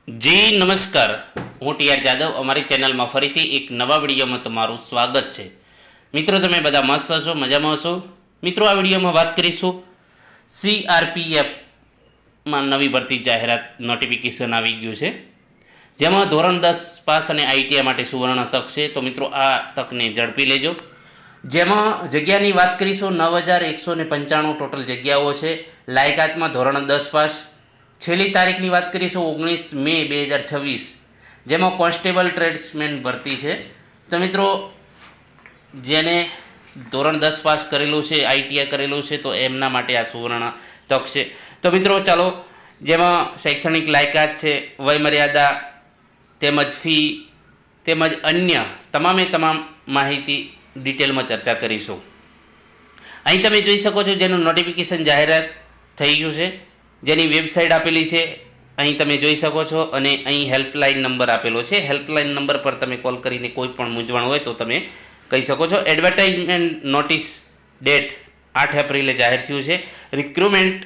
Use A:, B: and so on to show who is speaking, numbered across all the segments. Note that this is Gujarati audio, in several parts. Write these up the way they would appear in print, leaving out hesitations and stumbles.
A: જી નમસ્કાર, હું ટીઆર જાદવ. અમારી ચેનલમાં ફરીથી એક નવા વિડીયોમાં તમારું સ્વાગત છે. મિત્રો, તમે બધા મસ્ત હશો, મજામાં હશો. મિત્રો, આ વિડીયોમાં વાત કરીશું સીઆરપીએફમાં નવી ભરતી જાહેરાત નોટિફિકેશન આવી ગયું છે, જેમાં ધોરણ 10 પાસ અને આઈટીઆઈ માટે સુવર્ણ તક છે. તો મિત્રો, આ તકને ઝડપી લેજો. જેમાં જગ્યાની વાત કરીશું 9195 ટોટલ જગ્યાઓ છે. લાયકાતમાં ધોરણ 10 પાસ. છેલ્લી તારીખની વાત કરીશું 19 મે 2026, જેમાં કોન્સ્ટેબલ ટ્રેડ્સમેન ભરતી છે. તો મિત્રો, જેને ધોરણ 10 પાસ કરેલું છે, આઈટીઆઈ કરેલું છે, તો એમના માટે આ સુવર્ણ તક છે. તો મિત્રો ચાલો, જેમાં શૈક્ષણિક લાયકાત છે, વયમર્યાદા તેમજ ફી તેમજ અન્ય તમામે તમામ માહિતી ડિટેલમાં ચર્ચા કરીશું. અહીં તમે જોઈ શકો છો જેનું નોટિફિકેશન જાહેરાત થઈ ગયું છે, જેની વેબસાઇટ આપેલી છે, અહીં તમે જોઈ શકો છો. અને અહીં હેલ્પલાઇન નંબર આપેલો છે. હેલ્પલાઇન નંબર પર તમે કોલ કરીને કોઈ પણ મૂંઝવણ હોય તો તમે કહી શકો છો. એડવર્ટાઇઝમેન્ટ નોટિસ ડેટ 8 એપ્રિલે જાહેર થયું છે. Recruitment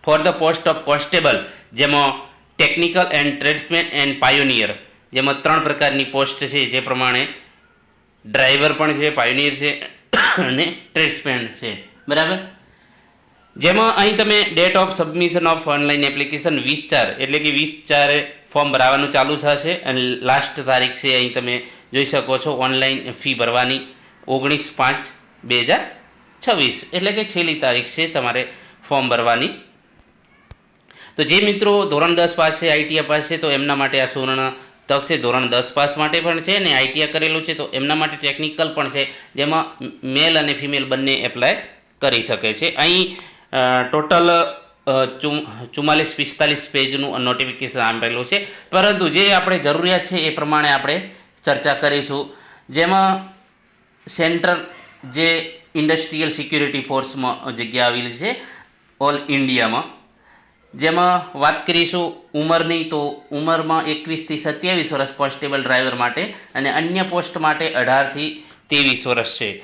A: for the post of constable, જેમાં technical and tradesman and pioneer, જેમાં 3 પ્રકારની પોસ્ટ છે, જે પ્રમાણે ડ્રાઈવર પણ છે, પાયોનિયર છે અને ટ્રેડ્સમેન છે, બરાબર. જેમાં અહીં તમે date of submission of online application 20/4 એટલે કે 20/4 ફોર્મ ભરાવાનું ચાલુ થશે. અને લાસ્ટ તારીખ છે, અહીં તમે જોઈ શકો છો, ઓનલાઈન ફી ભરવાની 19/5/2026 એટલે કે છેલ્લી તારીખ છે તમારે ફોર્મ ભરવાની. તો જે મિત્રો ધોરણ 10 પાસ છે, આઈટીઆઈ પાસ છે, તો એમના માટે આ સુવર્ણ તક છે. ધોરણ 10 પાસ માટે પણ છે ને આઈટીઆઈ કરેલું છે, તો એમના માટે ટેકનિકલ પણ છે, જેમાં મેલ અને ફિમેલ બંને એપ્લાય કરી શકે છે. અહીં ટોટલ 44-45 પેજનું નોટિફિકેશન આપેલું છે, પરંતુ જે આપણે જરૂરિયાત છે એ પ્રમાણે આપણે ચર્ચા કરીશું. જેમાં સેન્ટ્રલ જે ઇન્ડસ્ટ્રીયલ સિક્યુરિટી ફોર્સમાં જગ્યા આવેલી છે ઓલ ઇન્ડિયામાં, જેમાં વાત કરીશું ઉંમરની, તો ઉંમરમાં 21 થી 27 વર્ષ કોન્સ્ટેબલ ડ્રાઈવર માટે, અને અન્ય પોસ્ટ માટે 18 થી 23 વર્ષ છે.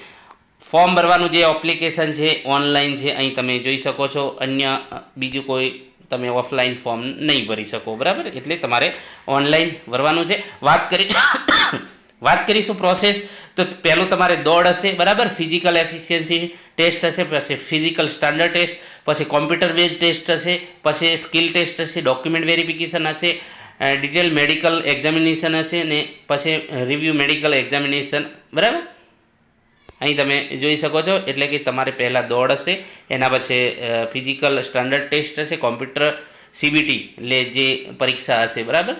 A: ફોર્મ ભરવાનું જે એપ્લિકેશન છે ઓનલાઈન છે, અહીં તમે જોઈ શકો છો. અન્ય બીજું કોઈ તમે ઓફલાઈન ફોર્મ નહીં ભરી શકો, બરાબર. એટલે તમારે ઓનલાઈન ભરવાનું છે. વાત કરીશું પ્રોસેસ, તો પહેલું તમારે દોડ હશે, બરાબર. ફિઝિકલ એફિશિયન્સી ટેસ્ટ હશે, પછી ફિઝિકલ સ્ટાન્ડર્ડ ટેસ્ટ, પછી કોમ્પ્યુટર બેઝ ટેસ્ટ હશે, પછી સ્કિલ ટેસ્ટ હશે, ડોક્યુમેન્ટ વેરિફિકેશન હશે, ડિટેલ મેડિકલ એક્ઝામિનેશન હશે, ને પછી રિવ્યૂ મેડિકલ એક્ઝામિનેશન, બરાબર. અહીં તમે જોઈ શકો છો. એટલે કે તમારે પહેલાં દોડ હશે, એના પછી ફિઝિકલ સ્ટાન્ડર્ડ ટેસ્ટ હશે, કોમ્પ્યુટર સીબીટી એટલે જે પરીક્ષા હશે, બરાબર.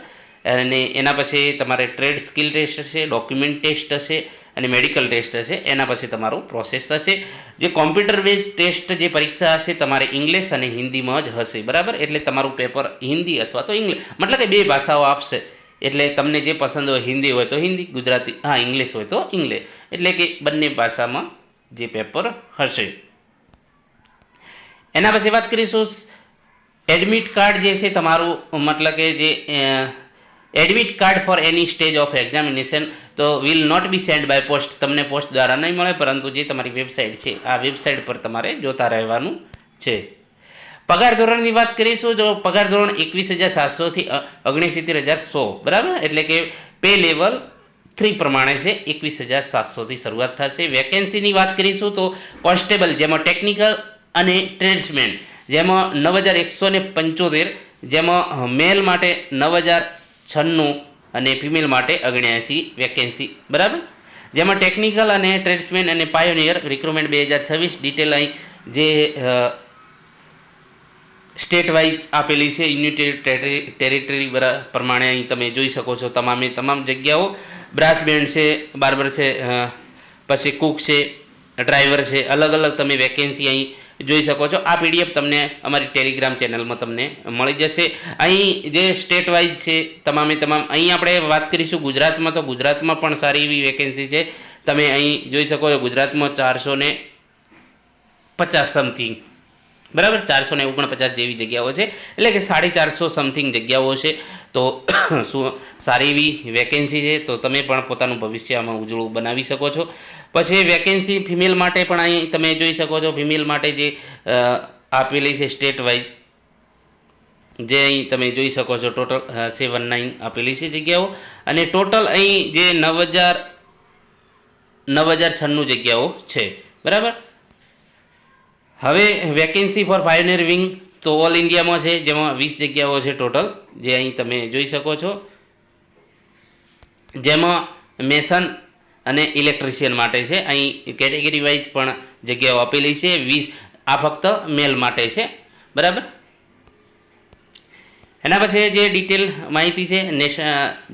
A: અને એના પછી તમારે ટ્રેડ સ્કિલ ટેસ્ટ હશે, ડોક્યુમેન્ટ ટેસ્ટ હશે અને મેડિકલ ટેસ્ટ હશે. એના પછી તમારું પ્રોસેસ થશે. જે કોમ્પ્યુટર બેઝ ટેસ્ટ જે પરીક્ષા હશે તમારે ઇંગ્લિશ અને હિન્દીમાં જ હશે, બરાબર. એટલે તમારું પેપર હિન્દી અથવા તો ઇંગ્લિશ, મતલબ કે 2 ભાષાઓ આપશે. એટલે તમને જે પસંદ હોય, હિન્દી હોય તો હિન્દી, ગુજરાતી ઇંગ્લિશ હોય તો ઇંગ્લિશ, એટલે કે બંને ભાષામાં જે પેપર હશે. એના પછી વાત કરીશું એડમિટ કાર્ડ જે છે તમારું, મતલબ કે જે admit card for any stage of examination તો will not be send by post, તમને પોસ્ટ દ્વારા નહીં મળે, પરંતુ જે તમારી વેબસાઇટ છે આ વેબસાઇટ પર તમારે જોતા રહેવાનું છે. પગાર ધોરણની વાત કરીશું, તો પગાર ધોરણ 21,700 થી 69,100, બરાબર. એટલે કે પે લેવલ 3 પ્રમાણે છે. 21,700 થી શરૂઆત થશે. વેકેન્સીની વાત કરીશું તો કોન્સ્ટેબલ, જેમાં ટેકનિકલ અને ટ્રેડ્સમેન, જેમાં 9,175, જેમાં મેલ માટે 9,096 અને ફિમેલ માટે 79 વેકેન્સી, બરાબર. જેમાં ટેકનિકલ અને ટ્રેડ્સમેન અને પાયોનિયર રિક્રુટમેન્ટ 2026 ડિટેલ અહીં જે સ્ટેટ વાઇઝ આપેલી છે, યુનિટી ટેરિટરી પ્રમાણે અહીં તમે જોઈ શકો છો. તમામે તમામ જગ્યાઓ બ્રાસ બેન્ડ છે, બાર્બર છે, પછી કુક છે, ડ્રાઈવર છે, અલગ અલગ તમે વેકેન્સી અહીં જોઈ શકો છો. આ પીડીએફ તમને અમારી ટેલિગ્રામ ચેનલમાં તમને મળી જશે. અહીં જે સ્ટેટ વાઇઝ છે તમામે તમામ, અહીં આપણે વાત કરીશું ગુજરાતમાં, તો ગુજરાતમાં પણ સારી એવી વેકેન્સી છે. તમે અહીં જોઈ શકો છો. ગુજરાતમાં 450 સમથિંગ, બરાબર, 449 જેવી જગ્યાઓ છે. એટલે કે 450 સમથિંગ જગ્યાઓ છે. તો શું સારી એવી વેકેન્સી છે, તો તમે પણ પોતાનું ભવિષ્ય આમાં ઉજળું બનાવી શકો છો. પછી વેકેન્સી ફિમેલ માટે પણ અહીં તમે જોઈ શકો છો. ફિમેલ માટે જે આપેલી છે સ્ટેટ વાઇઝ, જે અહીં તમે જોઈ શકો છો ટોટલ 79 આપેલી છે જગ્યાઓ, અને ટોટલ અહીં જે 9,096 જગ્યાઓ છે, બરાબર. હવે વેકેન્સી ફોર પાયોનિયર વિંગ તો ઓલ ઇન્ડિયામાં છે, જેમાં 20 જગ્યાઓ છે ટોટલ, જે અહીં તમે જોઈ શકો છો, જેમાં મેસન અને ઇલેક્ટ્રિશિયન માટે છે. અહીં કેટેગરી વાઇઝ પણ જગ્યાઓ આપેલી છે. 20 આ ફક્ત મેલ માટે છે, બરાબર. એના પછી જે ડિટેલ માહિતી છે,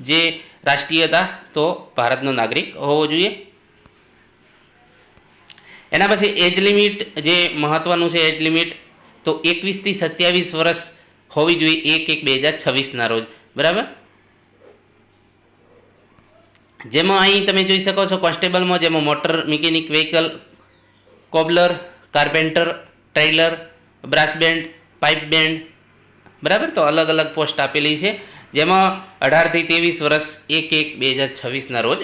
A: જે રાષ્ટ્રીયતા તો ભારતનો નાગરિક હોવો જોઈએ. એના પછી એજ લિમિટ જે મહત્વનું છે, એજ લિમિટ તો 21 થી 27 વર્ષ હોવી જોઈએ 1/1/2026 રોજ, બરાબર. જેમાં અહીં તમે જોઈ શકો છો કોન્સ્ટેબલમાં, જેમાં motor mechanic vehicle, cobbler, carpenter, trailer, brass band, pipe band, બરાબર. તો અલગ અલગ પોસ્ટ આપેલી છે, જેમાં 18 થી 23 વર્ષ 1/1/2026 રોજ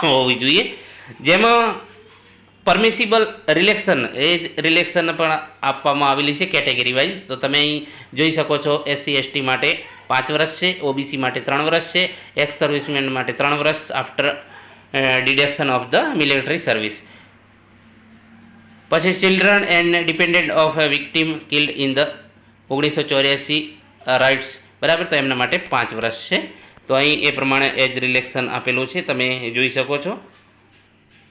A: હોવી જોઈએ. જેમાં પરમિસિબલ રિલેક્શન એજ રિલેક્શન પણ આપવામાં આવેલી છે કેટેગરી વાઇઝ. તો તમે અહીં જોઈ શકો છો SC/ST માટે 5 વર્ષ છે, OBC માટે 3 વર્ષ છે, એક્સ સર્વિસમેન માટે 3 વર્ષ after deduction of the military service. પછી children and dependent of victim killed in the 1984 riots, બરાબર. તો એમના માટે 5 વર્ષ છે. તો અહીં એ પ્રમાણે એજ રિલેક્શન આપેલું છે, તમે જોઈ શકો છો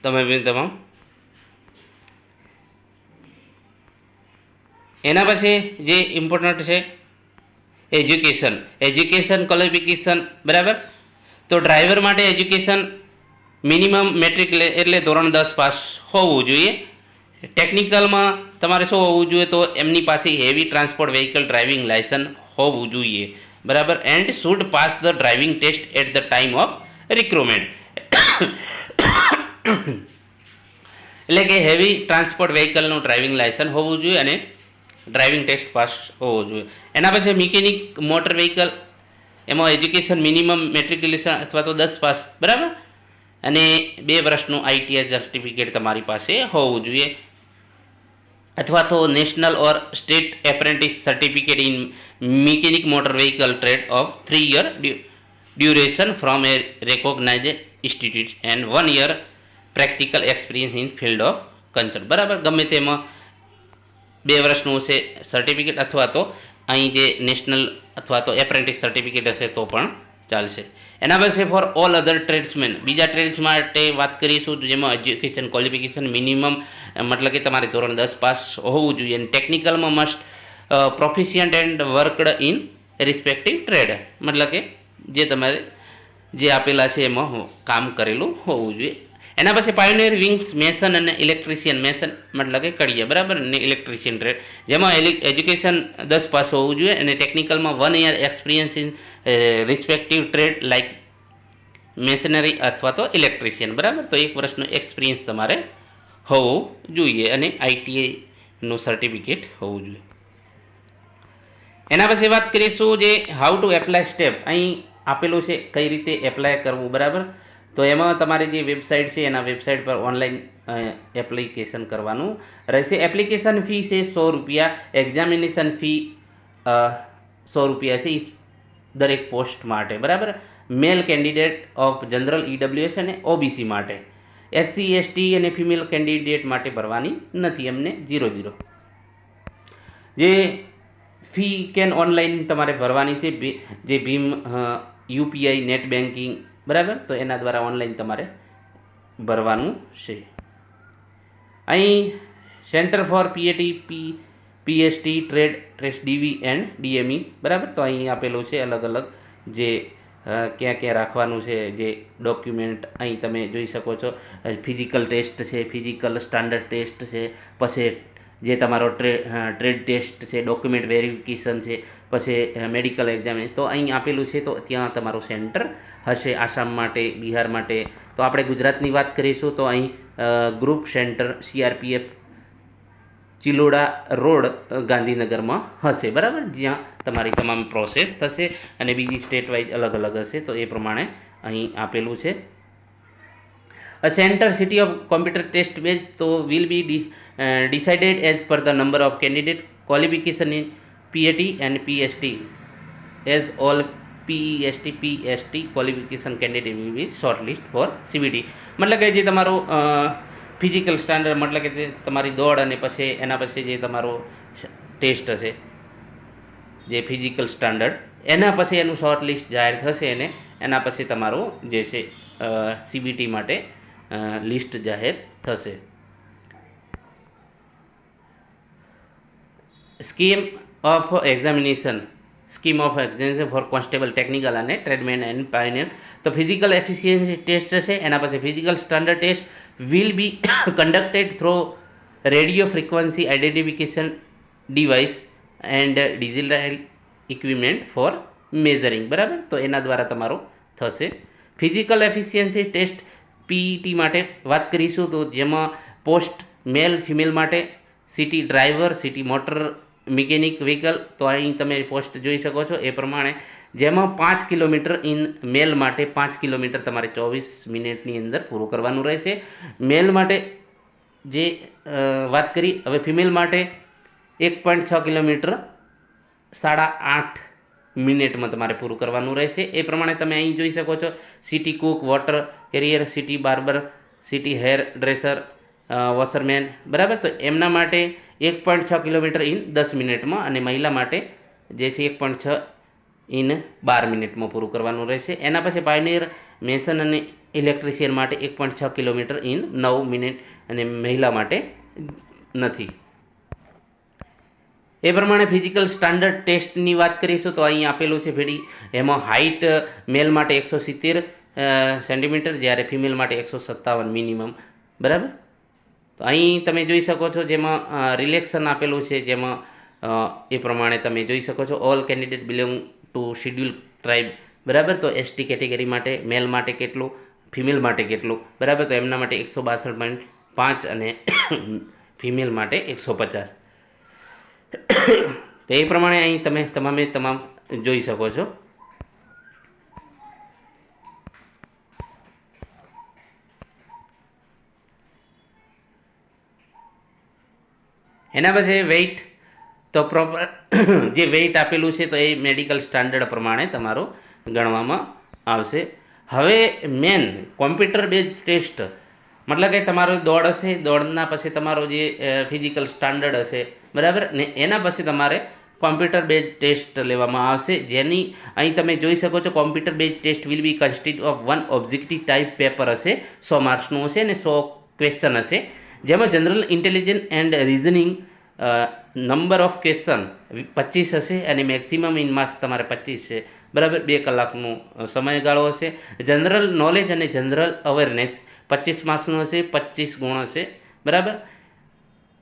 A: તમામ. એના પછી જે ઇમ્પોર્ટન્ટ છે એજ્યુકેશન ક્વોલિફિકેશન, બરાબર. તો ડ્રાઈવર માટે એજ્યુકેશન મિનિમમ મેટ્રિક એટલે ધોરણ 10 પાસ હોવું જોઈએ. ટેકનિકલમાં તમારે શું હોવું જોઈએ, તો એમની પાસે heavy transport vehicle driving licence હોવું જોઈએ, બરાબર. And should pass the driving test at the time of recruitment. એટલે કે હેવી ટ્રાન્સપોર્ટ વ્હીકલનું ડ્રાઇવિંગ લાયસન્સ હોવું જોઈએ અને ડ્રાઇવિંગ ટેસ્ટ પાસ હોવો જોઈએ. એના પછી મિકેનિક મોટર વ્હીકલ, એમાં એજ્યુકેશન મિનિમમ મેટ્રિક્યુલેશન અથવા તો 10 પાસ, બરાબર. અને 2 વર્ષનું ITI સર્ટિફિકેટ તમારી પાસે હોવું જોઈએ, અથવા તો national or state apprentice certificate in mechanic motor vehicle trade off 3 year duration from A recognise institute and 1 year practical experience in field of concern, બરાબર. ગમે તેમાં 2 વર્ષનું હશે સર્ટિફિકેટ, અથવા તો અહીં જે નેશનલ અથવા તો એપ્રેન્ટિસ સર્ટિફિકેટ હશે તો પણ ચાલશે. એના પછી ફોર ઓલ અધર ટ્રેડ્સમેન, બીજા ટ્રેડ્સ માટે વાત કરીશું, જેમાં એજ્યુકેશન ક્વોલિફિકેશન મિનિમમ મતલબ કે તમારે ધોરણ 10 પાસ હોવું જોઈએ, અને ટેકનિકલમાં must proficient and worked in respective trade, મતલબ કે જે તમારે જે આપેલા છે એમાં કામ કરેલું હોવું જોઈએ. એના પછી પાયોનિયર વિંગ્સ મેસન અને ઇલેક્ટ્રિશિયન, મેસન મતલબ કે કડિયા, બરાબર, અને ઇલેક્ટ્રિશિયન ટ્રેડ, જેમાં એજ્યુકેશન 10 પાસ હોવું જોઈએ અને ટેકનિકલમાં 1 year experience in respective trade like masonry અથવા તો ઇલેક્ટ્રિશિયન, બરાબર. તો 1 વર્ષનો એક્સપિરિયન્સ તમારે હોવું જોઈએ અને ITIનું સર્ટિફિકેટ હોવું જોઈએ. એના પછી વાત કરીશું જે હાઉ ટુ એપ્લાય સ્ટેપ, અહીં આપેલું છે કઈ રીતે એપ્લાય કરવું, બરાબર. તો એમાં તમારી જે વેબસાઇટ છે એના વેબસાઇટ પર ઓનલાઈન એપ્લિકેશન કરવાનું રહેશે. એપ્લિકેશન ફી છે 100 રૂપિયા, એક્ઝામિનેશન ફી 100 રૂપિયા છે દરેક પોસ્ટ માટે, બરાબર. મેલ કેન્ડિડેટ ઓફ જનરલ EWS અને OBC માટે. SC/ST અને ફિમેલ કેન્ડિડેટ માટે ભરવાની નથી, એમને 0. જે ફી કેન ઓનલાઈન તમારે ભરવાની છે, જે ભીમ UPI નેટ બેન્કિંગ, બરાબર. તો એના દ્વારા ઓનલાઈન તમારે ભરવાનું છે. અહીં centre for PAT PST trade test DV and DME, બરાબર. તો અહીં આપેલું છે અલગ અલગ જે ક્યાં ક્યાં રાખવાનું છે, જે ડોક્યુમેન્ટ અહીં તમે જોઈ શકો છો. ફિઝિકલ ટેસ્ટ છે, ફિઝિકલ સ્ટાન્ડર્ડ ટેસ્ટ છે, પછી જે તમારો ટ્રેડ ટેસ્ટ છે, ડોક્યુમેન્ટ વેરિફિકેશન છે, પછી મેડિકલ એક્ઝામ. તો અહીં આપેલું છે, તો ત્યાં તમારું સેન્ટર હશે. આસામ માટે, બિહાર માટે. તો આપણે ગુજરાતની વાત કરીશું તો અહીં group centre CRPF Chiloda road ગાંધીનગરમાં હશે, બરાબર, જ્યાં તમારી તમામ પ્રોસેસ થશે. અને બીજી સ્ટેટ વાઇઝ અલગ અલગ હશે, તો એ પ્રમાણે અહીં આપેલું છે. Centre city of computer test base તો will be decided as per the number of candidate qualification in PAT and PST as all PST qualification candidate will B short list four CBT. મતલબ કે જે તમારું ફિઝિકલ સ્ટાન્ડર્ડ, મતલબ કે જે તમારી દોડ અને પછી એના પછી જે તમારો ટેસ્ટ હશે, જે ફિઝિકલ સ્ટાન્ડર્ડ, એના પછી એનું શોર્ટ લિસ્ટ જાહેર થશે અને એના પછી તમારું જે છે સીબીટી માટે લિસ્ટ જાહેર થશે. Scheme of examination for constable technical અને ટ્રેડમેન એન્ડ પાયોનિયર. તો ફિઝિકલ એફિશિયન્સી ટેસ્ટ છે, એના પછી physical standard test will be conducted through radio frequency identification device and digital equipment for measuring. બરાબર, તો એના દ્વારા તમારો થશે. ફિઝિકલ એફિશિયન્સી ટેસ્ટ પીઈટી માટે વાત કરીશું તો જેમાં પોસ્ટ મેલ ફિમેલ માટે city driver, city motor mechanic vehicle, તો અહીં તમે પોસ્ટ જોઈ શકો છો એ પ્રમાણે, જેમાં 5 કિલોમીટર ઇન મેલ માટે 5 કિલોમીટર તમારે 24 મિનિટની અંદર પૂરું કરવાનું રહેશે. મેલ માટે જે વાત કરી, હવે ફિમેલ માટે 1.6 કિલોમીટર 8.5 મિનિટમાં તમારે પૂરું કરવાનું રહેશે. એ પ્રમાણે તમે અહીં જોઈ શકો છો city cook, water carrier, city barber, city hair dresser, washerman. બરાબર, તો એમના માટે 1.6 કિલોમીટર ઇન 10 મિનિટમાં, અને મહિલા માટે જે છે 1.6 ઇન 12 મિનિટમાં પૂરું કરવાનું રહેશે. એના પછી પાયોનિયર, મેસન અને ઇલેક્ટ્રિશિયન માટે 1.6 કિલોમીટર ઇન 9 મિનિટ, અને મહિલા માટે નથી. એ પ્રમાણે ફિઝિકલ સ્ટાન્ડર્ડ ટેસ્ટની વાત કરીશું તો અહીં આપેલું છે ભેડી, એમાં હાઇટ મેલ માટે 170 સેન્ટીમીટર, જ્યારે ફિમેલ માટે 157 મિનિમમ. બરાબર, તો અહીં તમે જોઈ શકો છો જેમાં રિલેક્શન આપેલું છે, જેમાં એ પ્રમાણે તમે જોઈ શકો છો all candidate belong to schedule tribe. બરાબર, તો એસટી કેટેગરી માટે મેલ માટે કેટલું, ફિમેલ માટે કેટલું. બરાબર, તો એમના માટે 162.5 અને ફિમેલ માટે 150. તો એ પ્રમાણે અહીં તમે તમામ જોઈ શકો છો. એના પછી વેઇટ, તો પ્રોપર જે વેઇટ આપેલું છે તો એ મેડિકલ સ્ટાન્ડર્ડ પ્રમાણે તમારું ગણવામાં આવશે. હવે મેન કોમ્પ્યુટર બેઝ ટેસ્ટ, મતલબ કે તમારો દોડ હશે, દોડના પછી તમારો જે ફિઝિકલ સ્ટાન્ડર્ડ હશે, બરાબર ને, એના પછી તમારે કોમ્પ્યુટર બેઝ ટેસ્ટ લેવામાં આવશે, જેની અહીં તમે જોઈ શકો છો computer base test will be constitute of 1 objective type paper હશે, 100 માર્ક્સનું હશે અને 100 ક્વેશ્ચન હશે, જેમાં general intelligence and reasoning number of question 25 હશે અને મેક્સિમમ ઇન માર્ક્સ તમારે 25 છે. બરાબર, 2 કલાકનો સમયગાળો હશે. જનરલ નોલેજ અને જનરલ અવેરનેસ 25 માર્ક્સનું હશે, 25 ગુણ હશે. બરાબર,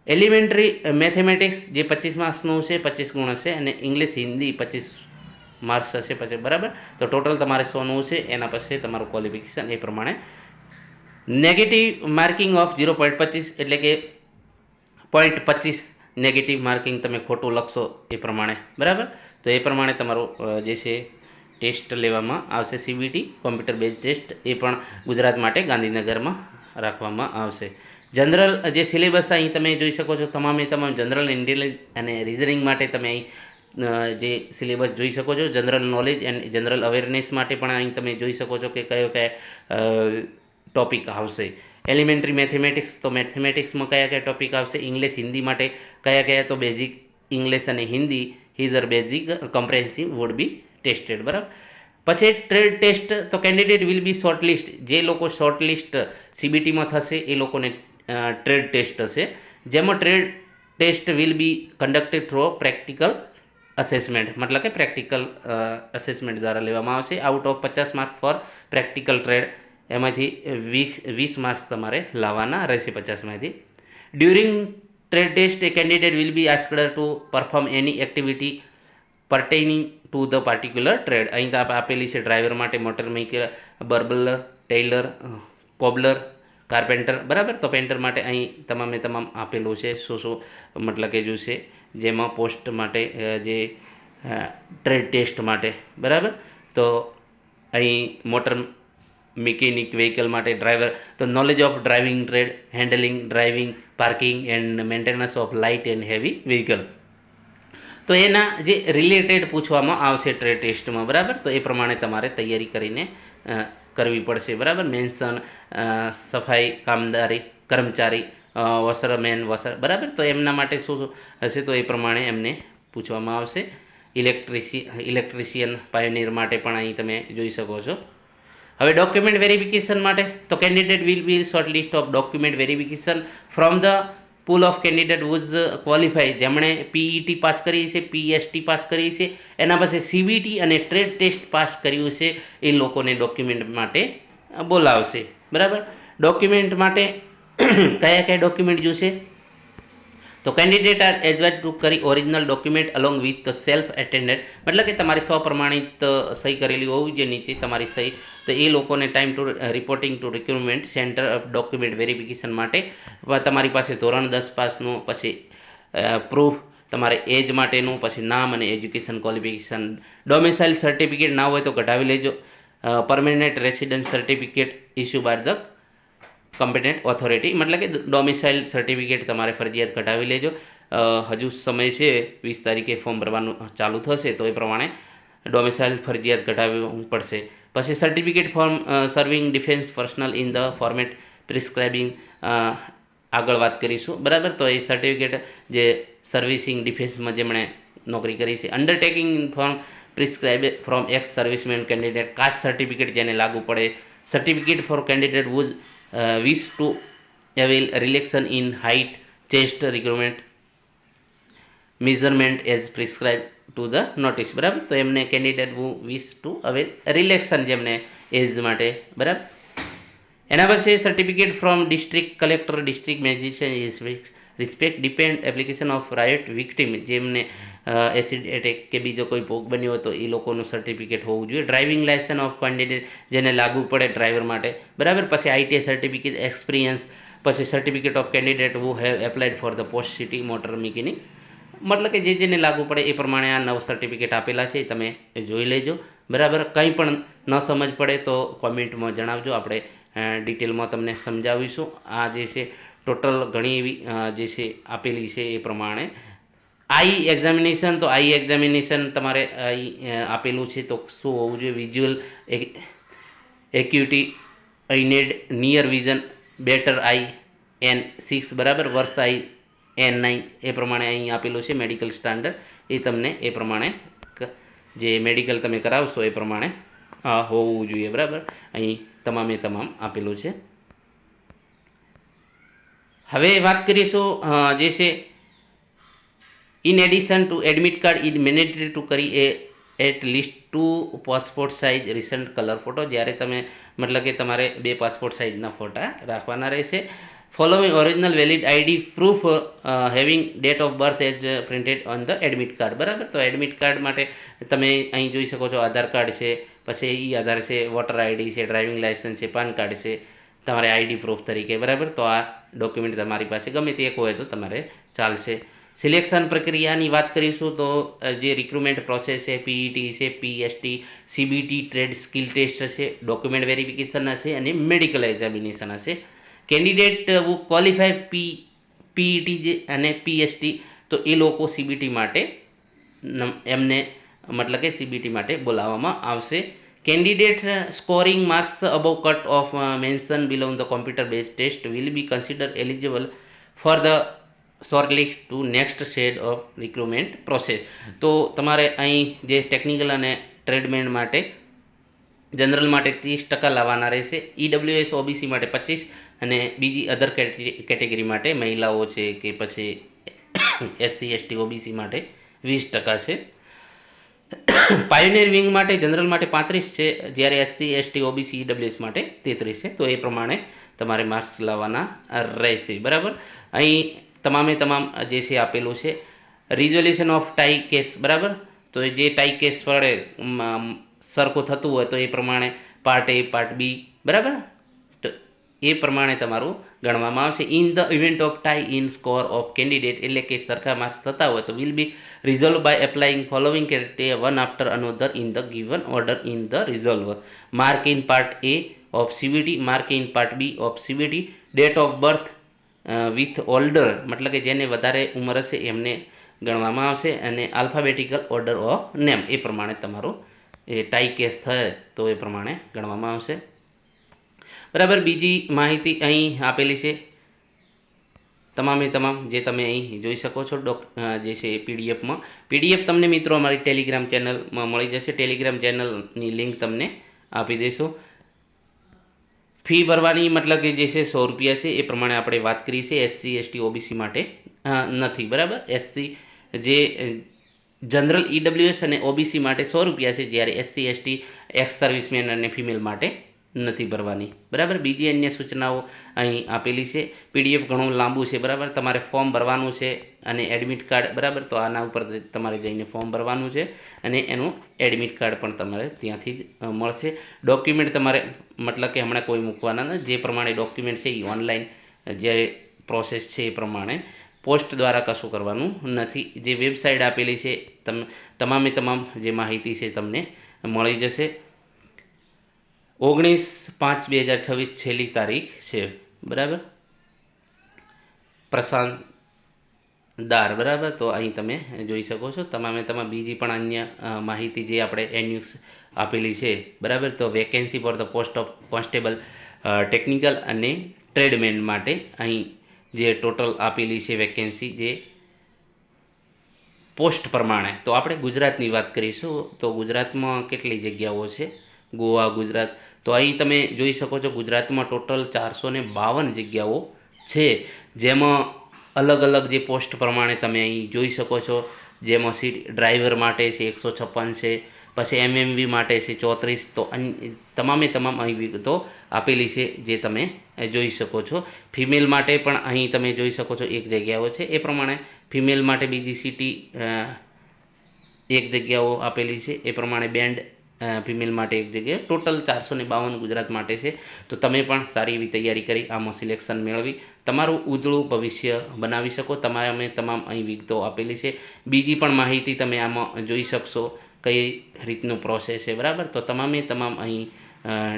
A: એલિમેન્ટરી મેથેમેટિક્સ જે 25 માર્ક્સનું છે, 25 ગુણ હશે, અને ઇંગ્લિશ હિન્દી 25 માર્ક્સ હશે પછી. બરાબર, તો ટોટલ તમારે 100નું છે. એના પછી તમારું ક્વોલિફિકેશન એ પ્રમાણે. નેગેટિવ માર્કિંગ ઓફ 0.25 એટલે કે 0.25 નેગેટિવ માર્કિંગ તમે ખોટું લખશો એ પ્રમાણે. બરાબર, તો એ પ્રમાણે તમારું જે છે ટેસ્ટ લેવામાં આવશે. સીબીટી કોમ્પ્યુટર બેઝ ટેસ્ટ એ પણ ગુજરાત માટે ગાંધીનગરમાં રાખવામાં આવશે. જનરલ જે સિલેબસ અહીં તમે જોઈ શકો છો, તમામ જનરલ ઇન્ટેલિજન્સ અને રિઝનિંગ માટે તમે અહીં જે સિલેબસ જોઈ શકો છો. General knowledge and general awareness માટે પણ અહીં તમે જોઈ શકો છો કે કયા ટોપિક આવશે. એલિમેન્ટરી મેથેમેટિક્સ, તો મેથેમેટિક્સમાં કયા ટોપિક આવશે. ઇંગ્લિશ હિન્દી માટે કયા તો બેઝિક ઇંગ્લિશ અને હિન્દી હિઝર basic comprehensive would be tested. બરાબર, પછી ટ્રેડ ટેસ્ટ, તો કેન્ડિડેટ વિલ બી શોર્ટલિસ્ટ, જે લોકો શોર્ટલિસ્ટ સીબીટીમાં થશે એ લોકોને ટ્રેડ ટેસ્ટ હશે, જેમાં trade test will be conducted through practical assessment, મતલબ કે પ્રેક્ટિકલ અસેસમેન્ટ દ્વારા લેવામાં આવશે. Out of 50 mark for practical trade, એમાંથી 20 માર્ક્સ તમારે લાવવાના રહેશે 50માંથી. During trade test a candidate will be asked to perform any activity pertaining to the particular trade. અહીં આપેલી છે ડ્રાઈવર માટે motor maker, barber, tailor, cobbler, carpenter. બરાબર, તો પેન્ટર માટે અહીં તમામ આપેલું છે શું મતલબ કે જોશે, જેમાં પોસ્ટ માટે જે ટ્રેડ ટેસ્ટ માટે. બરાબર, તો અહીં મોટર મિકેનિક વ્હીકલ માટે ડ્રાઈવર, તો knowledge of driving trade, handling, driving, parking and maintenance of light and heavy vehicle. તો એના જે રિલેટેડ પૂછવામાં આવશે ટ્રેડ ટેસ્ટમાં, બરાબર. તો એ પ્રમાણે તમારે તૈયારી કરીને કરવી પડશે, બરાબર. મેન્શન, સફાઈ કામદારી કર્મચારી, વોશરમેન, બરાબર. તો એમના માટે શું હશે તો એ પ્રમાણે એમને પૂછવામાં આવશે. ઇલેક્ટ્રિશિયન પાયોનિયર માટે પણ અહીં તમે જોઈ શકો છો. હવે ડોક્યુમેન્ટ વેરિફિકેશન માટે તો candidate will B short list of document verification from the pool of candidate whose qualify, જેમણે પીઈટી પાસ કરી છે, પીએસટી પાસ કરી છે, એના પાસે સીબીટી અને ટ્રેડ ટેસ્ટ પાસ કર્યું છે, એ લોકોને ડોક્યુમેન્ટ માટે બોલાવશે, બરાબર. ડોક્યુમેન્ટ માટે કયા કયા ડોક્યુમેન્ટ જોશે તો કેન્ડિડેટ આર એડવાઇઝ ટુ કરી original document along with self attended, મતલબ કે તમારી સ્વપ્રમાણિત સહી કરેલી હોવી જોઈએ નીચે તમારી સહી. તો એ લોકોને time to reporting to recruitment centre of document verification માટે તમારી પાસે ધોરણ 10 પાસનું, પછી પ્રૂફ તમારે એજ માટેનું, પછી નામ અને એજ્યુકેશન ક્વોલિફિકેશન, ડોમિસાઇલ સર્ટિફિકેટ ના હોય તો કઢાવી લેજો. Permanent resident certificate issue by the competent authority, મતલબ કે ડોમિસાઇલ સર્ટિફિકેટ તમારે ફરજિયાત કઢાવી લેજો. હજુ સમય છે, 20 તારીખે ફોર્મ ભરવાનું ચાલુ થશે, તો એ પ્રમાણે ડોમિસાઇલ ફરજિયાત કઢાવવું પડશે. પછી certificate form serving defence personnel in the format prescribing, આગળ વાત કરીશું, બરાબર. તો એ સર્ટિફિકેટ જે સર્વિસિંગ ડિફેન્સમાં જેમણે નોકરી કરી છે. Undertaking form prescribe from x servicemen candidate, caste certificate જેને લાગુ પડે. Certificate four candidate whose wish to avail relaxation in height, chest requirement, measurement as prescribed to the notice, બરાબર. તો એમને candidate who wish to avail relaxation જેમને એજ માટે, બરાબર. એના પછી certificate from district collector, district magistrate respect depend application of right victim, જેમને એસિડ એટેક કે બીજો કોઈ ભોગ બન્યો હોય તો એ લોકોનું સર્ટિફિકેટ હોવું જોઈએ. ડ્રાઇવિંગ લાયસન્સ ઓફ કેન્ડિડેટ જેને લાગુ પડે ડ્રાઈવર માટે, બરાબર. પછી આઈટીઆઈ સર્ટિફિકેટ, એક્સપિરિયન્સ, પછી certificate of candidate who have applied four the post city motor mechanic, મતલબ કે જેને લાગુ પડે એ પ્રમાણે આ 9 સર્ટિફિકેટ આપેલા છે, તમે જોઈ લેજો, બરાબર. કંઈ પણ ન સમજ પડે તો કોમેન્ટમાં જણાવજો, આપણે ડિટેલમાં તમને સમજાવીશું. આ જે છે ટોટલ ઘણી એવી જે છે આપેલી છે એ પ્રમાણે. આઈ એક્ઝામિનેશન, તો આઈ એક્ઝામિનેશન તમારે આપેલું છે, તો શું હોવું જોઈએ? વિઝ્યુઅલ એક્યુટી, આઈનેડ, નિયર વિઝન, બેટર આઈ N6, બરાબર. વર્ષ આઈ N9, એ પ્રમાણે અહીં આપેલું છે. મેડિકલ સ્ટાન્ડર્ડ એ તમને એ પ્રમાણે જે મેડિકલ તમે કરાવશો એ પ્રમાણે હોવું જોઈએ, બરાબર. અહીં તમામે તમામ આપેલું છે. હવે વાત કરીશું જે છે in addition to admit card is mandatory to carry at least 2 passport size recent colour photo, જ્યારે તમે મતલબ કે તમારે 2 પાસપોર્ટ સાઇઝના ફોટા રાખવાના રહેશે. Following original valid ID proof having date of birth as printed on the admit card, બરાબર. તો એડમિટ કાર્ડ માટે તમે અહીં જોઈ શકો છો આધાર કાર્ડ છે, પછી ઈ આધાર છે, વોટર આઈડી છે, ડ્રાઇવિંગ લાયસન્સ છે, પાન કાર્ડ છે તમારે આઈડી પ્રૂફ તરીકે, બરાબર. તો આ ડોક્યુમેન્ટ તમારી પાસે ગમે તે એક હોય તો તમારે ચાલશે. સિલેક્શન પ્રક્રિયાની વાત કરીશું તો જે રિક્રુટમેન્ટ પ્રોસેસ છે, પીઈટી છે, PST, CBT, trade skill test હશે, ડોક્યુમેન્ટ વેરિફિકેશન હશે અને મેડિકલ એક્ઝામિનેશન હશે. કેન્ડિડેટ હુ ક્વોલિફાય પીઈટી અને પીએસટી, તો એ લોકો સીબીટી માટે એમને મતલબ કે સીબીટી માટે બોલાવવામાં આવશે. Candidate scoring marks above cut off mention below the computer base test will be consider eligible for the shortlist to next stage of recruitment process. તો તમારે અહીં જે ટેકનિકલ અને ટ્રેડમેન માટે જનરલ માટે 30% લાવવાના રહેશે, ઈડબ્લ્યુએસ ઓબીસી માટે 25, અને બીજી અધર કેટેગરી માટે મહિલાઓ છે કે પછી એસસી એસટી ઓબીસી માટે 20% છે. પાયોનિયર વિંગ માટે જનરલ માટે 35 છે, જ્યારે એસસી એસટી ઓબીસી ઈડબ્લ્યુએસ માટે 33 છે. તો એ પ્રમાણે તમારે માર્ક્સ લાવવાના રહેશે, બરાબર. અહીં તમામે તમામ જે છે આપેલું છે. રિઝોલ્યુશન ઓફ ટાઈ કેસ, બરાબર. તો જે ટાઈ કેસ પડે સરખું થતું હોય તો એ પ્રમાણે પાર્ટ એ, પાર્ટ બી, બરાબર. તો એ પ્રમાણે તમારું ગણવામાં આવશે. In the event of tie in score of candidate, એટલે કે સરખા માર્ક્સ થતા હોય તો will be resolve by applying following criteria one after another in the given order in the resolve. Mark in part A of CBT, mark in part B of CBT, date of birth with older, મતલબ કે જેને વધારે ઉંમર હશે એમને ગણવામાં આવશે અને આલ્ફાબેટિકલ ઓર્ડર ઓફ નેમ એ પ્રમાણે તમારું એ ટાઈ કેસ થાય તો એ પ્રમાણે ગણવામાં આવશે. બરાબર. બીજી માહિતી અહીં આપેલી છે તમામે તમામ જે તમે અહીં જોઈ શકો છો જે છે પીડીએફ તમને મિત્રો અમારી ટેલિગ્રામ ચેનલમાં મળી જશે. ટેલિગ્રામ ચેનલની લિંક તમને આપી દઈશું. ફી ભરવાની મતલબ કે જે છે 100 રૂપિયા છે એ પ્રમાણે આપણે વાત કરી છે. SC ST OBC માટે નથી. બરાબર. SC જે જનરલ EWS અને OBC માટે 100 રૂપિયા છે, જ્યારે SC ST એક્સ સર્વિસમેન અને ફિમેલ માટે નથી ભરવાની. બરાબર. બીજી અન્ય સૂચનાઓ અહીં આપેલી છે. PDF ઘણું લાંબુ છે. બરાબર. તમારે ફોર્મ ભરવાનું છે અને એડમિટ કાર્ડ. બરાબર. તો આના ઉપર તમારે જઈને ફોર્મ ભરવાનું છે અને એનું એડમિટ કાર્ડ પણ તમારે ત્યાંથી જ મળશે. ડોક્યુમેન્ટ તમારે મતલબ કે હમણાં કોઈ મૂકવાના નથી. જે પ્રમાણે ડોક્યુમેન્ટ છે એ ઓનલાઈન જે પ્રોસેસ છે એ પ્રમાણે પોસ્ટ દ્વારા કશું કરવાનું નથી. જે વેબસાઇટ આપેલી છે તમામે તમામ જે માહિતી છે તમને મળી જશે. 19/5/2026 છેલ્લી તારીખ છે. બરાબર. પ્રશાંત દાર. બરાબર. તો અહીં તમે જોઈ શકો છો તમામે તમામ બીજી પણ અન્ય માહિતી જે આપણે NUX આપેલી છે. બરાબર. તો vacancy four the post of constable technical અને ટ્રેડમેન માટે અહીં જે ટોટલ આપેલી છે વેકેન્સી જે પોસ્ટ પ્રમાણે. તો આપણે ગુજરાતની વાત કરીશું. તો ગુજરાતમાં કેટલી જગ્યાઓ છે? ગોવા, ગુજરાત. તો અહીં તમે જોઈ શકો છો ગુજરાતમાં ટોટલ 452 જગ્યાઓ છે, જેમાં અલગ અલગ જે પોસ્ટ પ્રમાણે તમે અહીં જોઈ શકો છો. જેમાં સીટ ડ્રાઈવર માટે છે 156 છે, પછી MMV માટે છે 34. તો તમામે તમામ અહીં વિગતો આપેલી છે જે તમે જોઈ શકો છો. ફિમેલ માટે પણ અહીં તમે જોઈ શકો છો એક જગ્યાઓ છે. એ પ્રમાણે ફિમેલ માટે બીજી સિટી એક જગ્યાઓ આપેલી છે. એ પ્રમાણે બેન્ડ ફિમેલ માટે એક જગ્યાએ ટોટલ 452 ગુજરાત માટે છે. તો તમે પણ સારી એવી તૈયારી કરી આમાં સિલેક્શન મેળવી તમારું ઉજળું ભવિષ્ય બનાવી શકો. તમારે તમામ અહીં વિગતો આપેલી છે. બીજી પણ માહિતી તમે આમાં જોઈ શકશો કઈ રીતનું પ્રોસેસ છે. બરાબર. તો તમામે તમામ અહીં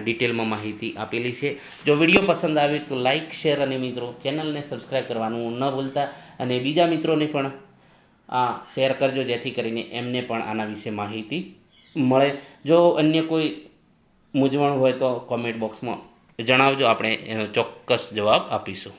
A: ડિટેલમાં માહિતી આપેલી છે. જો વિડીયો પસંદ આવે તો લાઇક, શેર અને મિત્રો ચેનલને સબસ્ક્રાઈબ કરવાનું ન ભૂલતા અને બીજા મિત્રોને પણ આ શેર કરજો, જેથી કરીને એમને પણ આના વિશે માહિતી મળે. જો અન્ય કોઈ મૂંઝવણ હોય તો કોમેન્ટ બોક્સમાં જણાવજો, આપણે એનો ચોક્કસ જવાબ આપીશું.